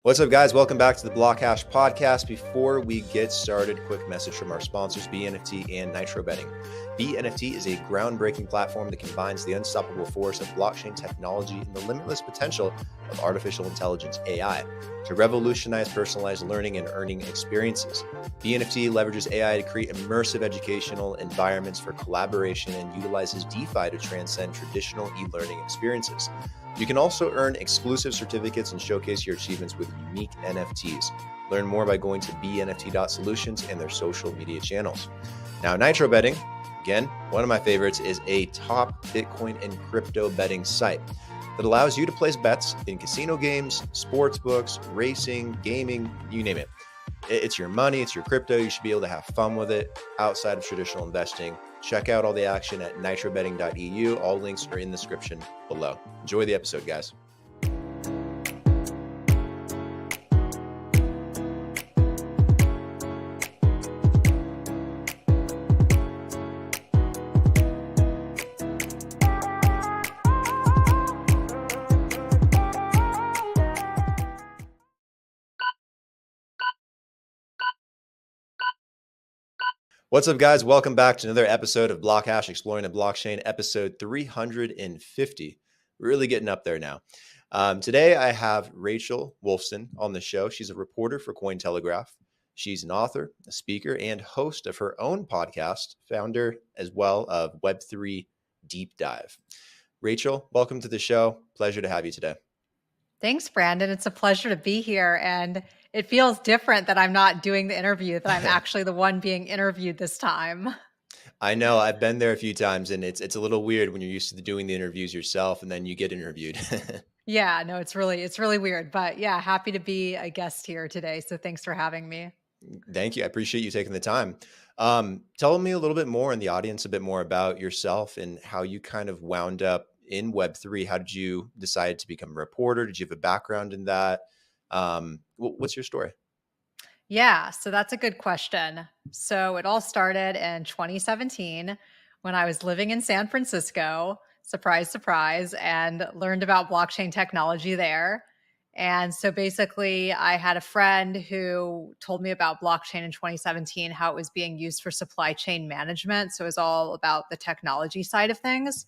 What's up, guys? Welcome back to the BlockHash Podcast. Before we get started, quick message from our sponsors, BNFT and Nitro Betting. BNFT is a groundbreaking platform that combines the unstoppable force of blockchain technology and the limitless potential of artificial intelligence, AI, to revolutionize personalized learning and earning experiences. BNFT leverages AI to create immersive educational environments for collaboration and utilizes DeFi to transcend traditional e-learning experiences. You can also earn exclusive certificates and showcase your achievements with unique NFTs. Learn more by going to bnft.solutions and their social media channels. Now, Nitro Betting, again, one of my favorites, is a top Bitcoin and crypto betting site that allows you to place bets in casino games, sports books, racing, gaming, you name it. It's your money, it's your crypto. You should be able to have fun with it outside of traditional investing. Check out all the action at nitrobetting.eu. All links are in the description below. Enjoy the episode, guys. What's up, guys? Welcome back to another episode of BlockHash Exploring the Blockchain, episode 350. We're really getting up there now. Today, I have Rachel Wolfson on the show. She's a reporter for Cointelegraph. She's an author, a speaker, and host of her own podcast, founder as well of Web3 Deep Dive. Rachel, welcome to the show. Pleasure to have you today. Thanks, Brandon. It's a pleasure to be here. And it feels different that I'm not doing the interview, that I'm actually the one being interviewed this time. I know. I've been there a few times, and it's a little weird when you're used to doing the interviews yourself and then you get interviewed. Yeah, no, it's really weird. But yeah, happy to be a guest here today. So thanks for having me. Thank you. I appreciate you taking the time. Tell me a little bit more, and the audience a bit more about yourself and how you kind of wound up in Web3. How did you decide to become a reporter? Did you have a background in that? What's your story? Yeah, so that's a good question. So it all started in 2017 when I was living in San Francisco, surprise, surprise, and learned about blockchain technology there. And so basically, I had a friend who told me about blockchain in 2017, how it was being used for supply chain management. So it was all about the technology side of things.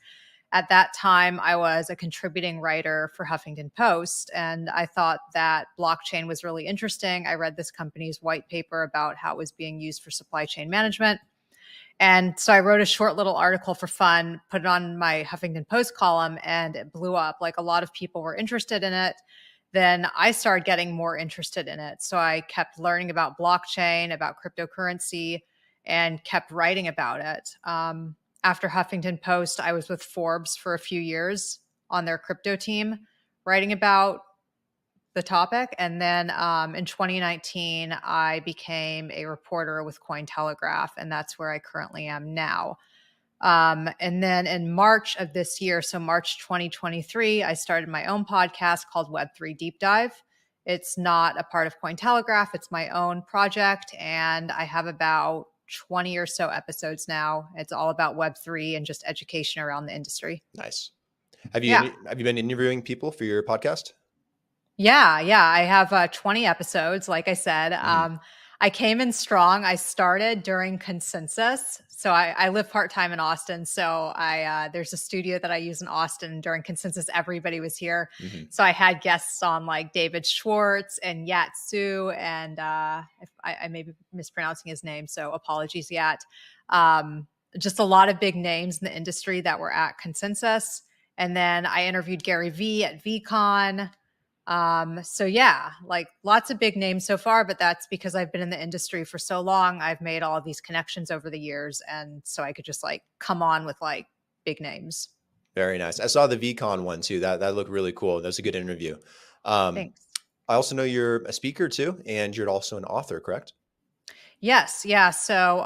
At that time, I was a contributing writer for Huffington Post, and I thought that blockchain was really interesting. I read this company's white paper about how it was being used for supply chain management. And so I wrote a short little article for fun, put it on my Huffington Post column, and it blew up. Like, a lot of people were interested in it. Then I started getting more interested in it. So I kept learning about blockchain, about cryptocurrency, and kept writing about it. After Huffington Post, I was with Forbes for a few years on their crypto team, writing about the topic. And then in 2019, I became a reporter with Cointelegraph, and that's where I currently am now. And then in March of this year, so March 2023, I started my own podcast called Web3 Deep Dive. It's not a part of Cointelegraph. It's my own project, and I have about 20 or so episodes now. It's all about Web3 and just education around the industry. Nice. Have you been interviewing people for your podcast? Yeah. I have 20 episodes. Like I said, I came in strong. I started during Consensus. So I live part-time in Austin. So there's a studio that I use in Austin. During Consensus, everybody was here. Mm-hmm. So I had guests on like David Schwartz and Yat Su, and if I may be mispronouncing his name, so apologies, Yat. Just a lot of big names in the industry that were at Consensus. And then I interviewed Gary Vee at VCon. So yeah, like lots of big names so far, but that's because I've been in the industry for so long. I've made all of these connections over the years. And so I could just like come on with like big names. Very nice. I saw the VCon one too. That looked really cool. That was a good interview. Thanks. I also know you're a speaker too, and you're also an author, correct? Yes. Yeah. So,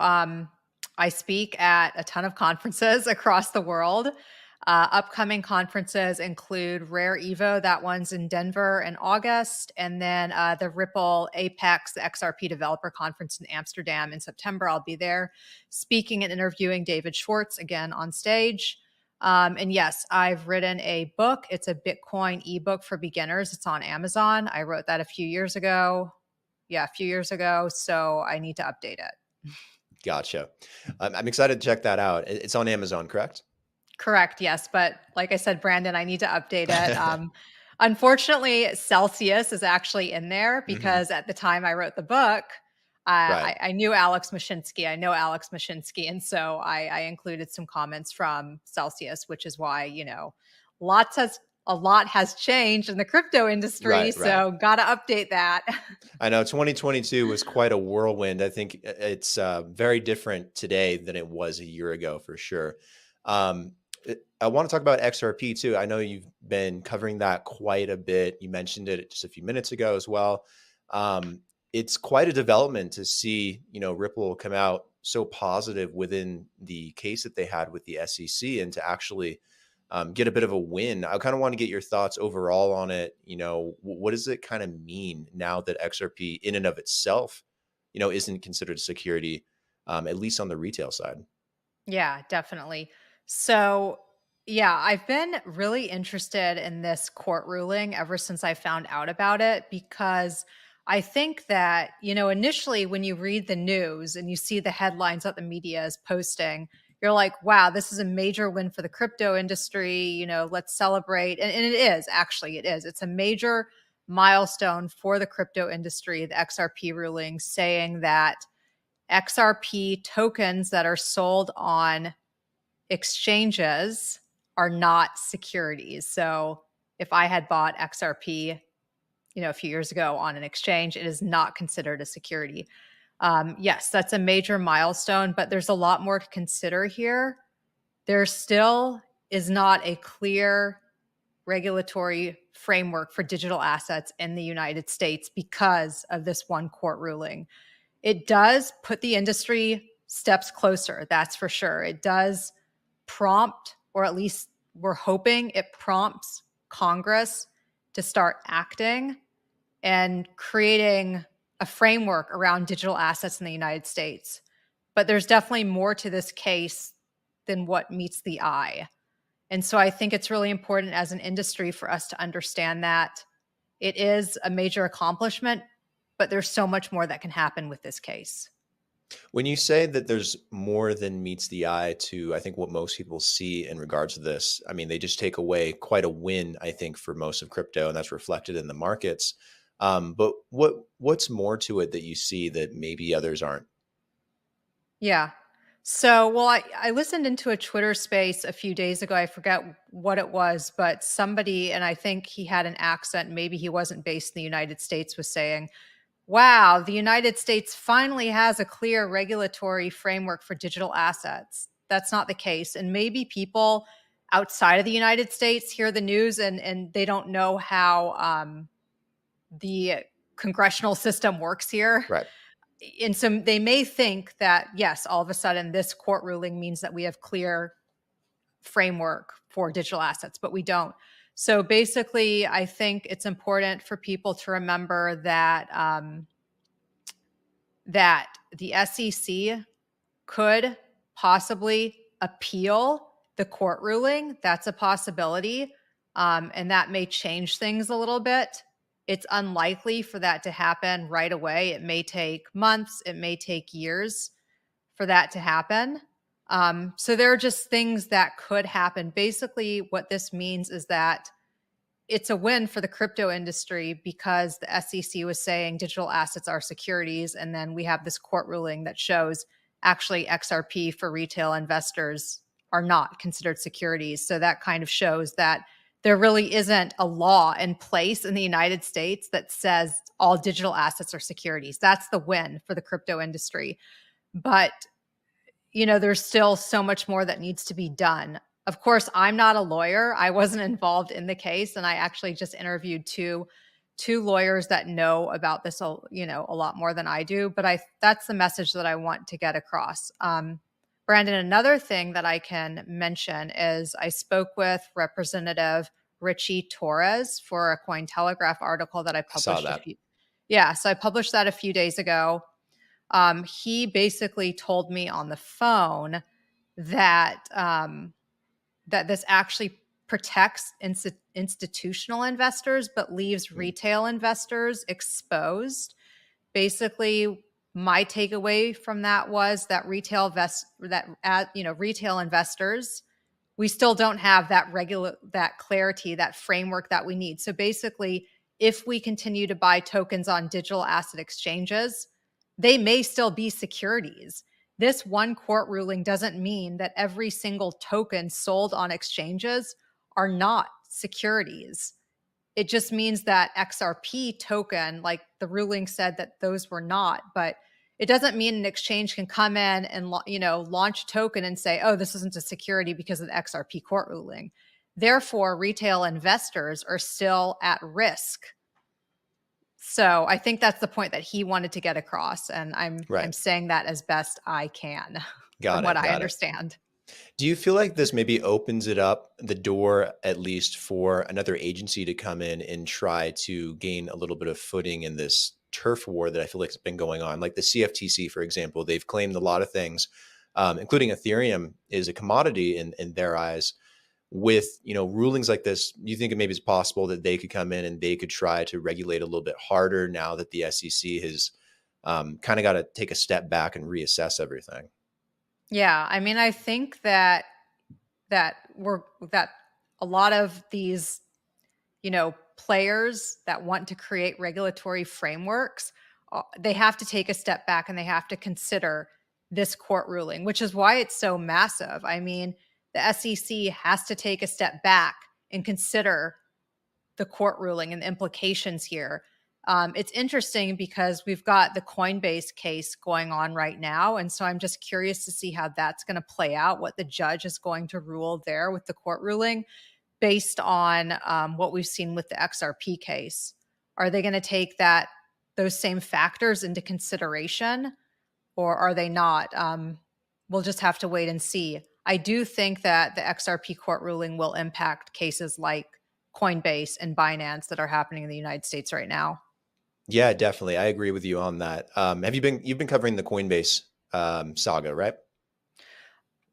I speak at a ton of conferences across the world. Upcoming conferences include Rare Evo, that one's in Denver in August, and then the Ripple Apex, the XRP Developer Conference in Amsterdam in September. I'll be there speaking and interviewing David Schwartz again on stage. And yes, I've written a book. It's a Bitcoin ebook for beginners. It's on Amazon. I wrote that a few years ago. Yeah, a few years ago. So I need to update it. Gotcha. I'm excited to check that out. It's on Amazon, correct? Correct. Yes. But like I said, Brandon, I need to update it. Unfortunately, Celsius is actually in there Hmm. because at the time I wrote the book, Right. I knew Alex Mashinsky. I know Alex Mashinsky. And so I included some comments from Celsius, which is why, a lot has changed in the crypto industry. Right. Right. So got to update that. I know 2022 was quite a whirlwind. I think it's very different today than it was a year ago for sure. I want to talk about XRP too. I know you've been covering that quite a bit. You mentioned it just a few minutes ago as well. It's quite a development to see, Ripple come out so positive within the case that they had with the SEC and to actually get a bit of a win. I kind of want to get your thoughts overall on it. What does it kind of mean now that XRP in and of itself, isn't considered a security, at least on the retail side? Yeah, definitely. So, yeah, I've been really interested in this court ruling ever since I found out about it because I think that, initially when you read the news and you see the headlines that the media is posting, you're like, wow, this is a major win for the crypto industry. Let's celebrate. And it is actually, it is. It's a major milestone for the crypto industry, the XRP ruling saying that XRP tokens that are sold on exchanges are not securities. So if I had bought XRP, a few years ago on an exchange, it is not considered a security. Yes, that's a major milestone, but there's a lot more to consider here. There still is not a clear regulatory framework for digital assets in the United States because of this one court ruling. It does put the industry steps closer, that's for sure. It does prompt, or at least we're hoping it prompts Congress to start acting and creating a framework around digital assets in the United States. But there's definitely more to this case than what meets the eye. And so I think it's really important as an industry for us to understand that it is a major accomplishment, but there's so much more that can happen with this case. When you say that there's more than meets the eye to, I think, what most people see in regards to this, I mean, they just take away quite a win, I think, for most of crypto, and that's reflected in the markets. But what's more to it that you see that maybe others aren't? Yeah. So, well, I listened into a Twitter space a few days ago. I forget what it was, but somebody, and I think he had an accent, maybe he wasn't based in the United States, was saying, wow, the United States finally has a clear regulatory framework for digital assets. That's not the case. And maybe people outside of the United States hear the news and they don't know how the congressional system works here. Right. And so they may think that, yes, all of a sudden this court ruling means that we have clear framework for digital assets, but we don't. So basically, I think it's important for people to remember that that the SEC could possibly appeal the court ruling. That's a possibility, and that may change things a little bit. It's unlikely for that to happen right away. It may take months. It may take years for that to happen. So there are just things that could happen. Basically, what this means is that it's a win for the crypto industry because the SEC was saying digital assets are securities. And then we have this court ruling that shows actually XRP for retail investors are not considered securities. So that kind of shows that there really isn't a law in place in the United States that says all digital assets are securities. That's the win for the crypto industry. But there's still so much more that needs to be done. Of course, I'm not a lawyer. I wasn't involved in the case, and I actually just interviewed two lawyers that know about this, a lot more than I do. But that's the message that I want to get across. Brandon, another thing that I can mention is I spoke with Representative Ritchie Torres for a Cointelegraph article that I I saw published that. so I published that a few days ago. He basically told me on the phone that that this actually protects institutional investors, but leaves retail investors exposed. Basically, my takeaway from that was that retail investors, we still don't have that clarity, that framework that we need. So basically, if we continue to buy tokens on digital asset exchanges, they may still be securities. This one court ruling doesn't mean that every single token sold on exchanges are not securities. It just means that XRP token, like the ruling said that those were not, but it doesn't mean an exchange can come in and launch a token and say, oh, this isn't a security because of the XRP court ruling. Therefore, retail investors are still at risk. So I think that's the point that he wanted to get across, and I'm saying that as best I can from what I understand. Do you feel like this maybe opens it up, the door at least, for another agency to come in and try to gain a little bit of footing in this turf war that I feel like has been going on? Like the CFTC, for example, they've claimed a lot of things, including Ethereum is a commodity in their eyes. With, rulings like this, do you think it maybe is possible that they could come in and they could try to regulate a little bit harder now that the SEC has kind of got to take a step back and reassess everything? Yeah, I mean, I think that a lot of these, players that want to create regulatory frameworks, they have to take a step back and they have to consider this court ruling, which is why it's so massive. I mean, the SEC has to take a step back and consider the court ruling and the implications here. It's interesting because we've got the Coinbase case going on right now. And so I'm just curious to see how that's going to play out, what the judge is going to rule there with the court ruling based on what we've seen with the XRP case. Are they going to take those same factors into consideration, or are they not? We'll just have to wait and see. I do think that the XRP court ruling will impact cases like Coinbase and Binance that are happening in the United States right now. Yeah, definitely. I agree with you on that. You've been covering the Coinbase saga, right?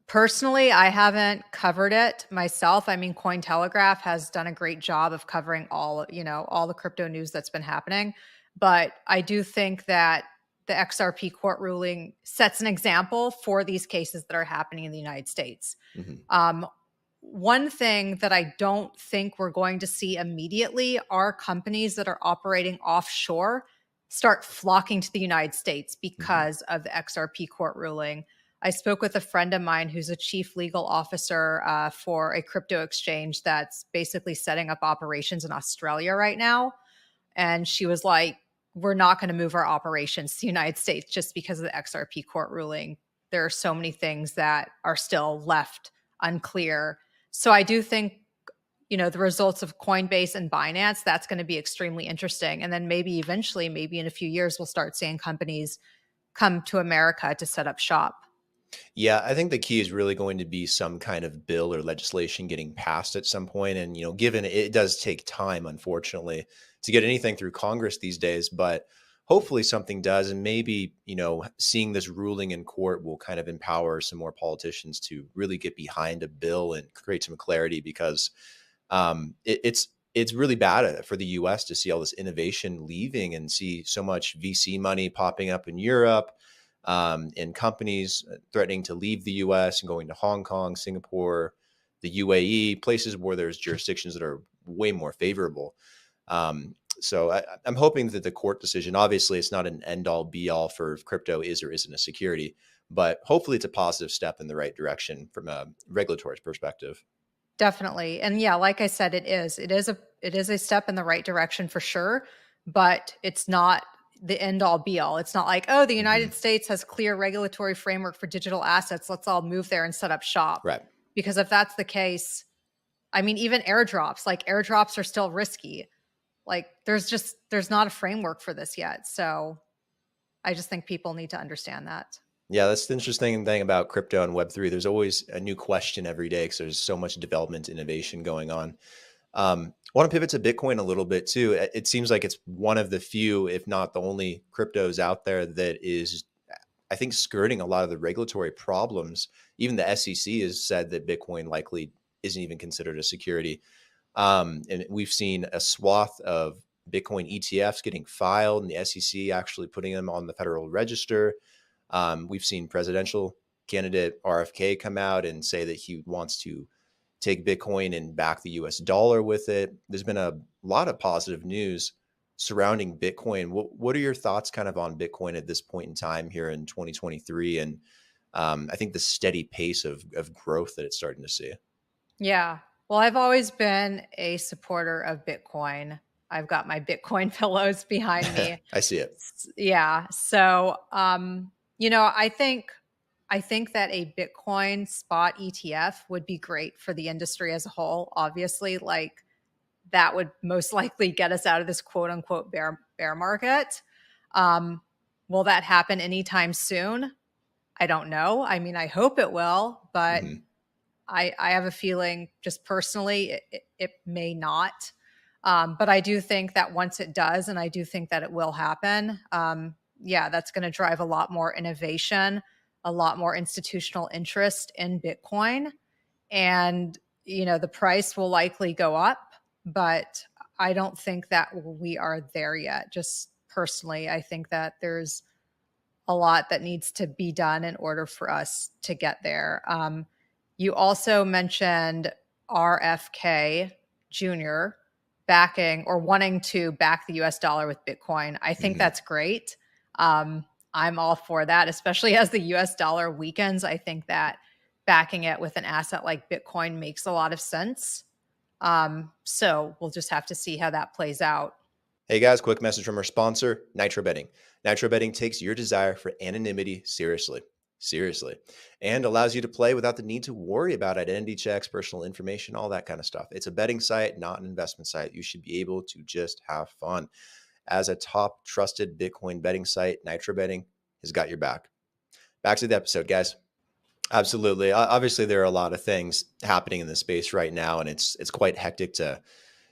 Personally, I haven't covered it myself. I mean, Cointelegraph has done a great job of covering all the crypto news that's been happening. But I do think that the XRP court ruling sets an example for these cases that are happening in the United States. Mm-hmm. One thing that I don't think we're going to see immediately are companies that are operating offshore start flocking to the United States because of the XRP court ruling. I spoke with a friend of mine who's a chief legal officer for a crypto exchange that's basically setting up operations in Australia right now. And she was like, we're not going to move our operations to the United States just because of the XRP court ruling. There are so many things that are still left unclear. So I do think, the results of Coinbase and Binance, that's going to be extremely interesting. And then maybe eventually, maybe in a few years, we'll start seeing companies come to America to set up shop. Yeah, I think the key is really going to be some kind of bill or legislation getting passed at some point. And, given it does take time, unfortunately, to get anything through Congress these days, but hopefully something does. And maybe, seeing this ruling in court will kind of empower some more politicians to really get behind a bill and create some clarity, because it's really bad for the US to see all this innovation leaving and see so much VC money popping up in Europe, and companies threatening to leave the US and going to Hong Kong, Singapore, the UAE, places where there's jurisdictions that are way more favorable. So I'm hoping that the court decision, obviously it's not an end all be all for if crypto is or isn't a security, but hopefully it's a positive step in the right direction from a regulatory perspective. Definitely. And yeah, like I said, it is a step in the right direction for sure, but it's not the end all be all. It's not like, oh, the United States has clear regulatory framework for digital assets. Let's all move there and set up shop. Right. Because if that's the case, I mean, even airdrops are still risky. Like there's not a framework for this yet. So I just think people need to understand that. Yeah, that's the interesting thing about crypto and Web3. There's always a new question every day because there's so much development, innovation going on. I want to pivot to Bitcoin a little bit too. It seems like it's one of the few, if not the only, cryptos out there that is, I think, skirting a lot of the regulatory problems. Even the SEC has said that Bitcoin likely isn't even considered a security. And we've seen a swath of Bitcoin ETFs getting filed, and the SEC actually putting them on the Federal Register. We've seen presidential candidate RFK come out and say that he wants to take Bitcoin and back the US dollar with it. There's been a lot of positive news surrounding Bitcoin. What are your thoughts kind of on Bitcoin at this point in time here in 2023? And I think the steady pace of growth that it's starting to see. Yeah. Well, I've always been a supporter of Bitcoin. I've got my Bitcoin pillows behind me. I see it. Yeah. So, I think that a Bitcoin spot ETF would be great for the industry as a whole. Obviously, like that would most likely get us out of this quote unquote bear market. Will that happen anytime soon? I don't know. I mean, I hope it will, but I have a feeling just personally it may not. But I do think that once it does, and I do think that it will happen, that's going to drive a lot more innovation, a lot more institutional interest in Bitcoin. And, the price will likely go up, but I don't think that we are there yet. Just personally, I think that there's a lot that needs to be done in order for us to get there. You also mentioned RFK Jr. backing or wanting to back the US dollar with Bitcoin. I think that's great. I'm all for that, especially as the US dollar weakens. I think that backing it with an asset like Bitcoin makes a lot of sense. So we'll just have to see how that plays out. Hey guys, quick message from our sponsor, Nitro Betting. Nitro Betting takes your desire for anonymity seriously, and allows you to play without the need to worry about identity checks, personal information, all that kind of stuff. It's a betting site, not an investment site. You should be able to just have fun. As a top trusted Bitcoin betting site, Nitro Betting has got your back. Back to the episode, guys. Absolutely. Obviously, there are a lot of things happening in the space right now, and it's quite hectic to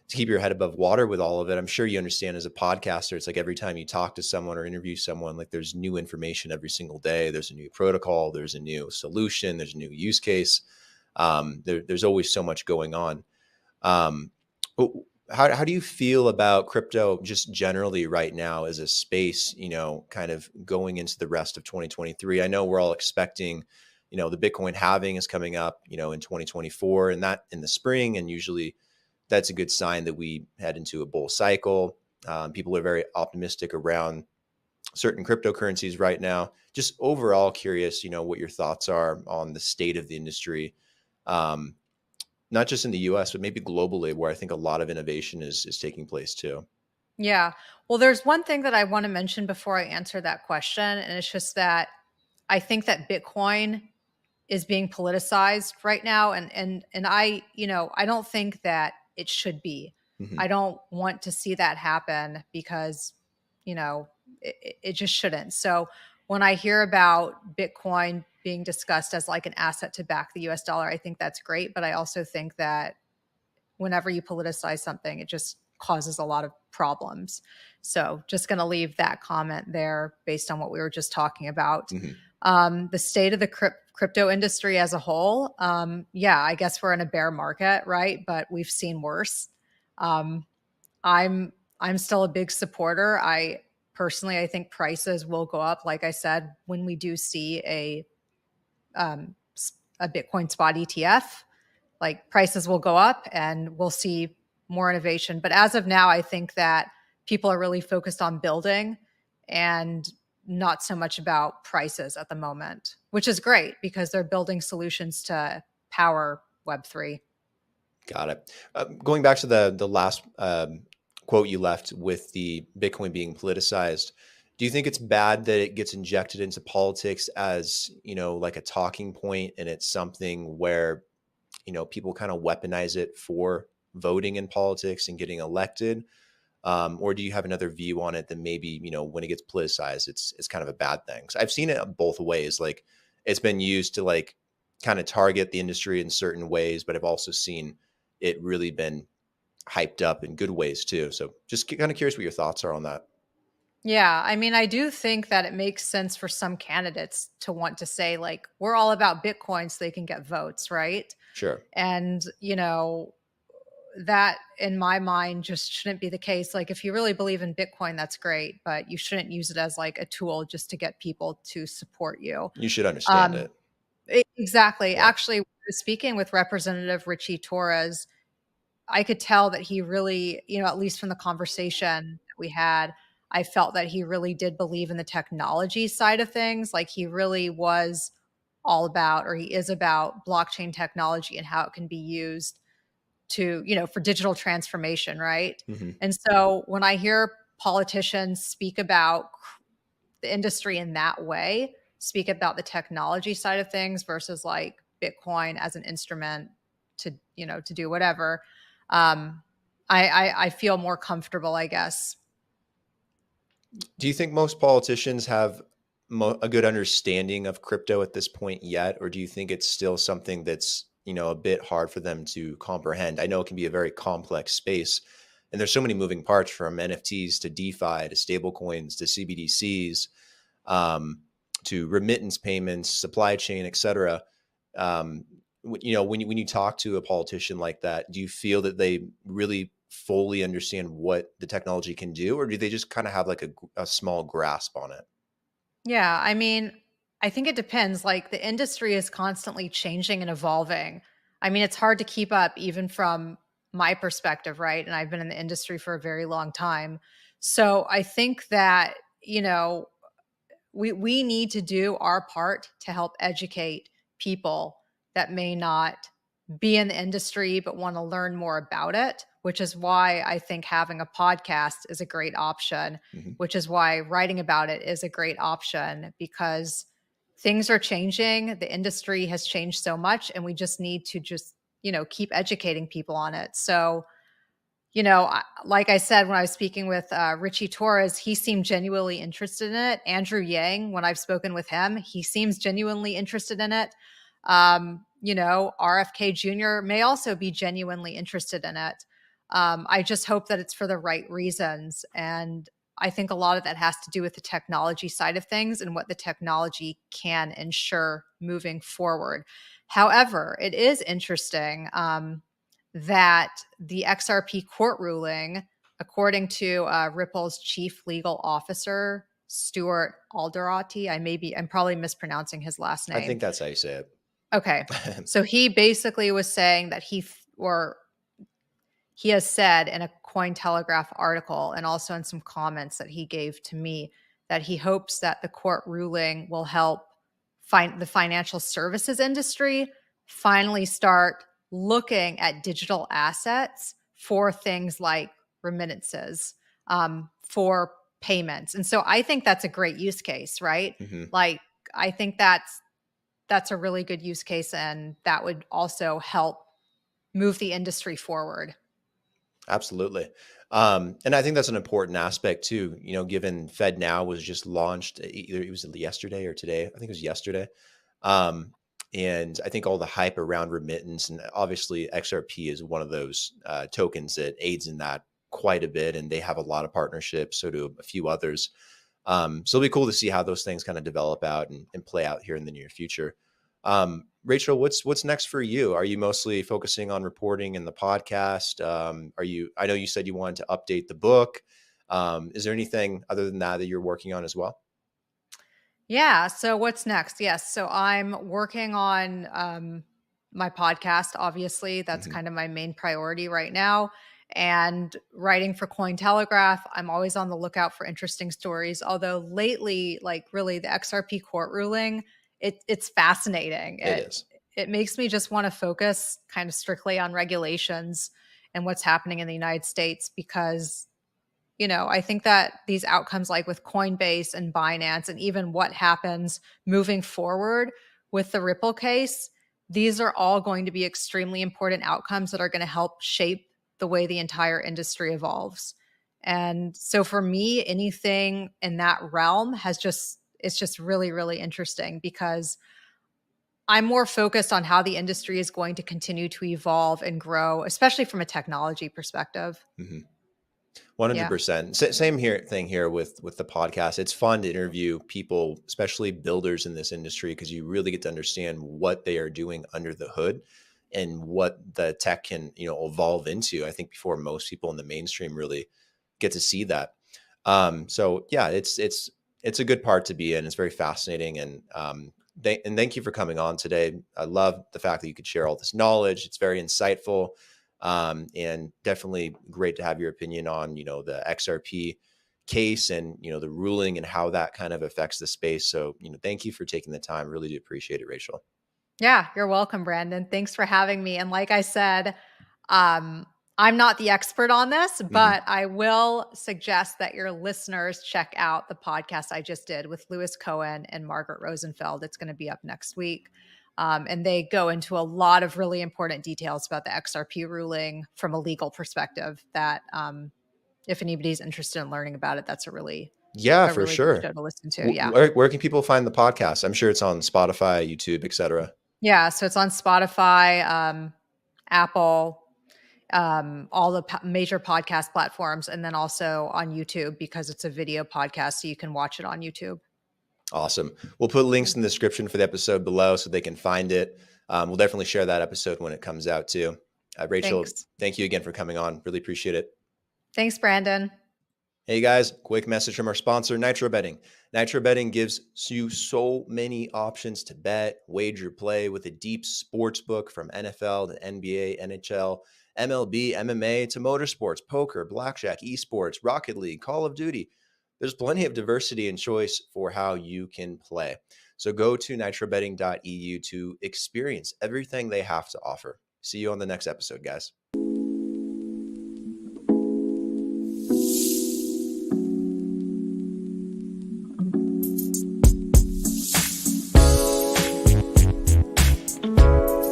keep your head above water with all of it. I'm sure you understand as a podcaster, it's like every time you talk to someone or interview someone, like there's new information every single day. There's a new protocol, there's a new solution, there's a new use case. There's always so much going on. How do you feel about crypto just generally right now as a space, kind of going into the rest of 2023? I know we're all expecting, the Bitcoin halving is coming up, in 2024 and that in the spring. And usually that's a good sign that we head into a bull cycle. People are very optimistic around certain cryptocurrencies right now. Just overall curious, what your thoughts are on the state of the industry, not just in the US, but maybe globally, where I think a lot of innovation is taking place too. Yeah. Well, there's one thing that I want to mention before I answer that question. And it's just that I think that Bitcoin is being politicized right now. And I don't think that it should be. I don't want to see that happen because, it just shouldn't. So when I hear about Bitcoin being discussed as like an asset to back the US dollar, I think that's great. But I also think that whenever you politicize something, it just causes a lot of problems. So just going to leave that comment there based on what we were just talking about. The state of the crypto industry as a whole. I guess we're in a bear market, right? But we've seen worse. I'm still a big supporter. I think prices will go up. Like I said, when we do see a Bitcoin spot ETF, like prices will go up and we'll see more innovation. But as of now, I think that people are really focused on building and not so much about prices at the moment, which is great because they're building solutions to power Web3. Got it. Going back to the last quote you left with the Bitcoin being politicized, do you think it's bad that it gets injected into politics as, like a talking point, and it's something where, people kind of weaponize it for voting in politics and getting elected? Or do you have another view on it that maybe, when it gets politicized, it's kind of a bad thing? So I've seen it both ways. Like it's been used to like kind of target the industry in certain ways, but I've also seen it really been hyped up in good ways too. So just kind of curious what your thoughts are on that. Yeah, I mean, I do think that it makes sense for some candidates to want to say, like, we're all about Bitcoin so they can get votes, right? Sure. And, that in my mind just shouldn't be the case. Like, if you really believe in Bitcoin, that's great, but you shouldn't use it as like a tool just to get people to support you. You should understand Um, it. exactly. Yeah. Actually, speaking with Representative Ritchie Torres, I could tell that he really, at least from the conversation that we had, I felt that he really did believe in the technology side of things. Like he really was all about, or he is about blockchain technology and how it can be used to, for digital transformation, right? Hmm. And so when I hear politicians speak about the industry in that way, speak about the technology side of things versus like Bitcoin as an instrument to, to do whatever, um, I feel more comfortable, I guess. Do you think most politicians have a good understanding of crypto at this point yet, or do you think it's still something that's a bit hard for them to comprehend? I know it can be a very complex space, and there's so many moving parts from NFTs to DeFi to stablecoins to CBDCs, um, to remittance payments, supply chain, et cetera. When you talk to a politician like that, do you feel that they really fully understand what the technology can do, or do they just kind of have like a small grasp on it? Yeah, I mean, I think it depends. Like the industry is constantly changing and evolving. I mean, it's hard to keep up even from my perspective, right? And I've been in the industry for a very long time. So I think that, we need to do our part to help educate people that may not be in the industry but want to learn more about it, which is why I think having a podcast is a great option, Hmm. which is why writing about it is a great option, because things are changing, the industry has changed so much, and we just need to just keep educating people on it. So like I said, when I was speaking with Ritchie Torres, he seemed genuinely interested in it. Andrew Yang, when I've spoken with him, he seems genuinely interested in it. RFK Jr. may also be genuinely interested in it. I just hope that it's for the right reasons. And I think a lot of that has to do with the technology side of things and what the technology can ensure moving forward. However, it is interesting. That the XRP court ruling, according to Ripple's chief legal officer, Stuart Alderoty, I'm probably mispronouncing his last I name. think that's how you say Okay. it. So he basically was saying that he has said in a Cointelegraph article and also in some comments that he gave to me that he hopes that the court ruling will help the financial services industry finally start looking at digital assets for things like remittances, for payments. And so I think that's a great use case, right? Hmm. Like, I think that's a really good use case, and that would also help move the industry forward. Absolutely. And I think that's an important aspect too, given Fed Now was just launched, either it was yesterday or today. I think it was yesterday. Um, and I think all the hype around remittance, and obviously XRP is one of those tokens that aids in that quite a bit. And they have a lot of partnerships. So do a few others. So it'll be cool to see how those things kind of develop out and play out here in the near future. Rachel, what's next for you? Are you mostly focusing on reporting in the podcast? I know you said you wanted to update the book. Is there anything other than that you're working on as well? Yeah. So what's next? Yes. So I'm working on my podcast. Obviously, that's Hmm. kind of my main priority right now. And writing for Cointelegraph, I'm always on the lookout for interesting stories. Although lately, like really, the XRP court ruling, it's fascinating. It It is. it makes me just want to focus kind of strictly on regulations and what's happening in the United States, because I think that these outcomes, like with Coinbase and Binance, and even what happens moving forward with the Ripple case, these are all going to be extremely important outcomes that are going to help shape the way the entire industry evolves. And so for me, anything in that realm it's just really, really interesting, because I'm more focused on how the industry is going to continue to evolve and grow, especially from a technology perspective. Hmm. Yeah. 100%. Same thing here with the podcast. It's fun to interview people, especially builders in this industry, because you really get to understand what they are doing under the hood and what the tech can, evolve into. I think before most people in the mainstream really get to see that. So yeah, it's a good part to be in. It's very fascinating, and thank you for coming on today. I love the fact that you could share all this knowledge. It's very insightful. And definitely great to have your opinion on, the XRP case and, the ruling and how that kind of affects the space. So, thank you for taking the time. Really do appreciate it, Rachel. Yeah, you're welcome, Brandon. Thanks for having me. And like I said, I'm not the expert on this, Mhm. but I will suggest that your listeners check out the podcast I just did with Lewis Cohen and Margaret Rosenfeld. It's going to be up next week. And they go into a lot of really important details about the XRP ruling from a legal perspective that if anybody's interested in learning about it, that's a really Yeah, a for really good sure. show to listen to. Yeah. Where can people find the podcast? I'm sure it's on Spotify, YouTube, etc. Yeah. So it's on Spotify, Apple, all the major podcast platforms, and then also on YouTube because it's a video podcast. So you can watch it on YouTube. Awesome. We'll put links in the description for the episode below so they can find it. We'll definitely share that episode when it comes out too. Rachel, Thanks. thank you again for coming on. Really appreciate it. Thanks, Brandon. Hey guys, quick message from our sponsor, Nitro Betting. Nitro Betting gives you so many options to bet, wager, play with a deep sports book from NFL to NBA, NHL, MLB, MMA to motorsports, poker, blackjack, esports, Rocket League, Call of Duty. There's plenty of diversity and choice for how you can play. So go to nitrobetting.eu to experience everything they have to offer. See you on the next episode, guys.